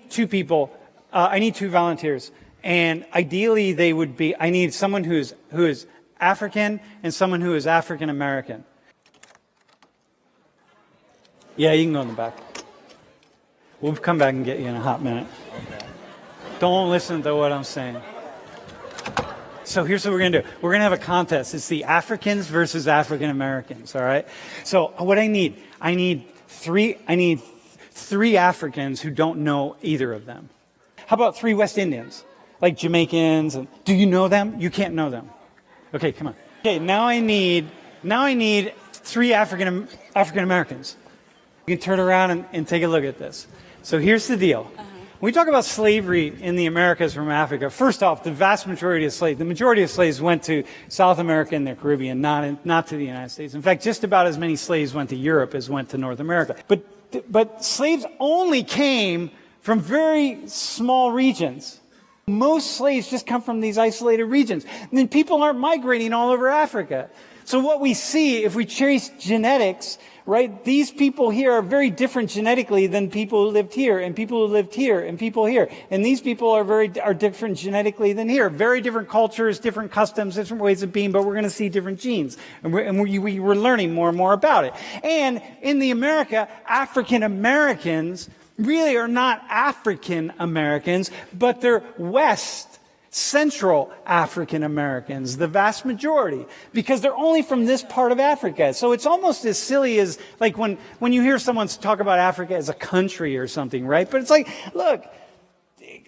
two people. I need two volunteers, and ideally they would be. I need someone who is African and someone who is African American. Yeah, you can go in the back. We'll come back and get you in a hot minute. Okay. Don't listen to what I'm saying. So here's what we're going to do. We're going to have a contest. It's the Africans versus African Americans, all right? So what I need three Africans who don't know either of them. How about 3 West Indians, like Jamaicans? And, do you know them? You can't know them. Okay, come on. Okay, now I need 3 African Americans. You can turn around and take a look at this. So here's the deal. When we talk about slavery in the Americas from Africa, first off, the majority of slaves went to South America and the Caribbean, not to the United States. In fact, just about as many slaves went to Europe as went to North America. But slaves only came from very small regions. Most slaves just come from these isolated regions. And then people aren't migrating all over Africa. So what we see, if we trace genetics, right, these people here are very different genetically than people who lived here, and people who lived here, and people here. And these people are different genetically than here. Very different cultures, different customs, different ways of being, but we're going to see different genes. And we're learning more and more about it. And in the America, African Americans really are not African Americans, but they're Central African Americans, the vast majority, because they're only from this part of Africa. So it's almost as silly as like when you hear someone talk about Africa as a country or something, right? But it's like, look,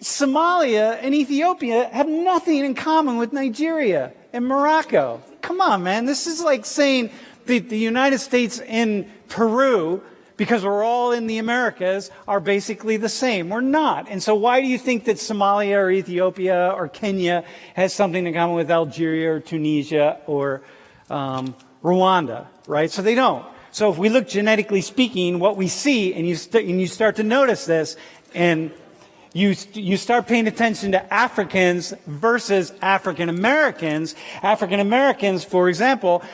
Somalia and Ethiopia have nothing in common with Nigeria and Morocco. Come on, man. This is like saying the United States and Peru, because we're all in the Americas, are basically the same. We're not. And so why do you think that Somalia or Ethiopia or Kenya has something in common with Algeria or Tunisia or Rwanda, right? So they don't. So if we look genetically speaking, what we see, and you start to notice this, and you start paying attention to Africans versus African Americans. African Americans, for example,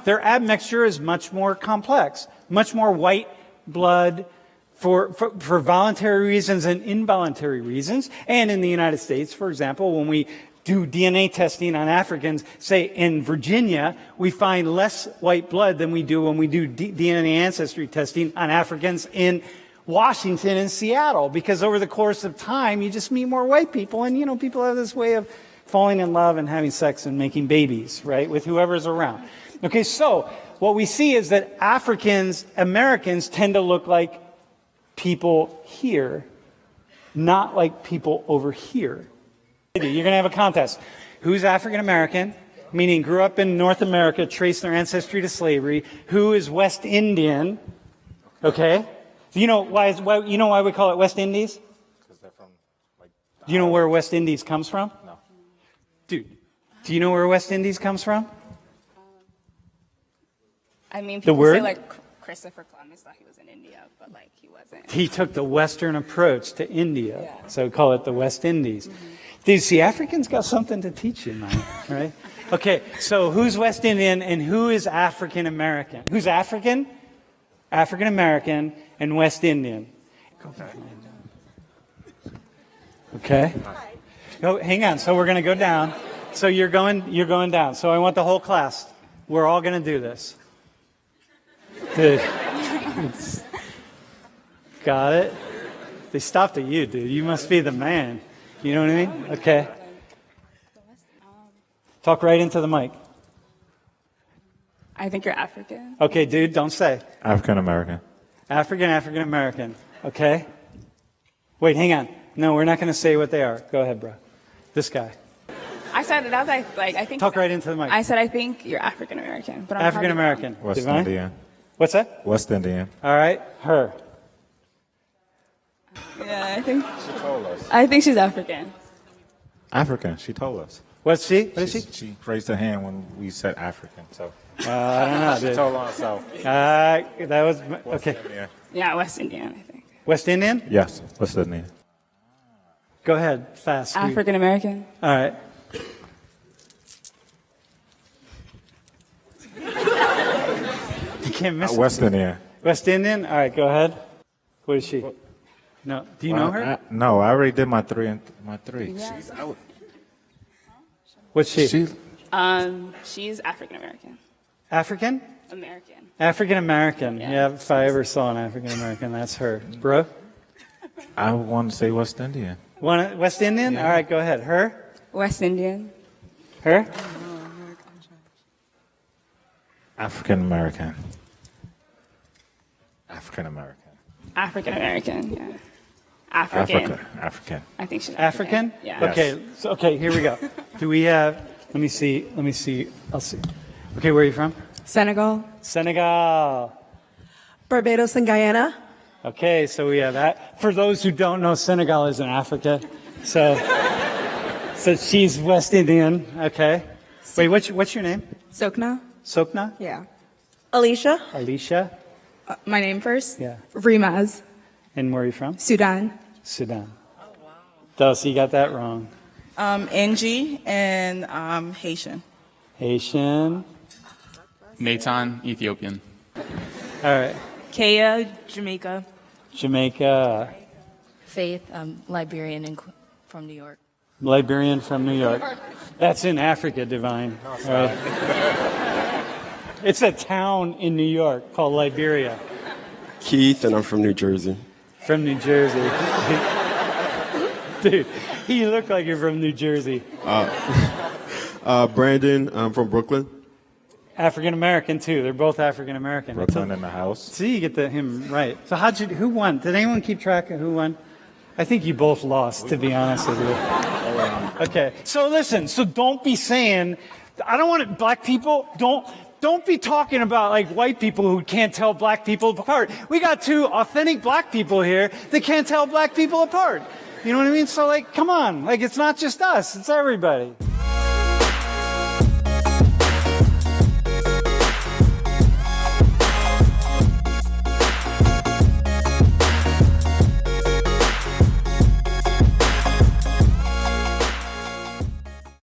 their admixture is much more complex. Much more white blood for voluntary reasons and involuntary reasons. And in the United States, for example, when we do DNA testing on Africans, say in Virginia, we find less white blood than we do when we do DNA ancestry testing on Africans in Washington and Seattle. Because over the course of time, you just meet more white people. And, people have this way of falling in love and having sex and making babies, right, with whoever's around. Okay, so what we see is that Africans, Americans tend to look like people here, not like people over here. You're going to have a contest. Who's African American, meaning grew up in North America, traced their ancestry to slavery? Who is West Indian? Okay. You know why we call it West Indies? Because they're from do you know where West Indies comes from? No. Dude, do you know where West Indies comes from? I mean, people say like Christopher Columbus thought he was in India, but like he wasn't. He took the Western approach to India, so call it the West Indies. Mm-hmm. Dude, see, Africans got something to teach you, man, right? Okay, so who's West Indian and who is African American? Who's African? African American and West Indian. Go back. Okay. Oh, hang on. So we're going to go down. So you're going down. So I want the whole class. We're all going to do this. Dude. Got it? They stopped at you, dude. You must be the man. You know what I mean? Okay. Talk right into the mic. I think you're African. Okay, dude, don't say. African American. African American. Okay. Wait, hang on. No, we're not going to say what they are. Go ahead, bro. This guy. I said that I think. Talk right into the mic. I said I think you're African American, but I'm African American. West Divine? Indian. What's that? West Indian. All right, her. Yeah, I think. She told us. I think she's African. African. She told us. What's she? What is she? She raised her hand when we said African. So. I don't know. She told on herself. That was okay. Indian. Yeah, West Indian, I think. West Indian? Yes, West Indian. Go ahead, fast. African American. All right. You can't miss it. West Indian. West Indian? All right, go ahead. What is she? No. Do you know her? No, I already did my three. Yeah. She's out. What's she? She's African American. African? American. African American. Yeah. Yeah, if I ever saw an African American, that's her. Bro? I want to say West Indian. West Indian? Yeah. All right, go ahead. Her? West Indian. Her? African American. African American. African American. Yeah. African. African. I think she's African? Yeah. Yes. Okay, so, okay, here we go. Do we have, let me see, I'll see. Okay, where are you from? Senegal. Senegal. Barbados and Guyana. Okay, so we have that. For those who don't know, Senegal is in Africa. So she's West Indian. Okay. Wait, what's your name? Sokna. Sokna? Yeah. Alicia. Alicia? My name first. Yeah. Rimaz. And where are you from? Sudan. Sudan. Oh, wow. Dulce, you got that wrong. Angie and Haitian. Haitian. Nathan, Ethiopian. All right. Kaya, Jamaica. Jamaica. Faith, Liberian and from New York. Liberian from New York. That's in Africa, Divine. All right. It's a town in New York called Liberia. Keith, and I'm from New Jersey. From New Jersey. Dude, you look like you're from New Jersey. Brandon, I'm from Brooklyn. African American too. They're both African American. Brooklyn in the house. See, you get him right. So who won? Did anyone keep track of who won? I think you both lost, to be honest with you. Okay. So listen. So don't be saying, I don't want black people. Don't be talking about like white people who can't tell black people apart. We got two authentic black people here that can't tell black people apart. You know what I mean? So like, come on. Like, it's not just us. It's everybody.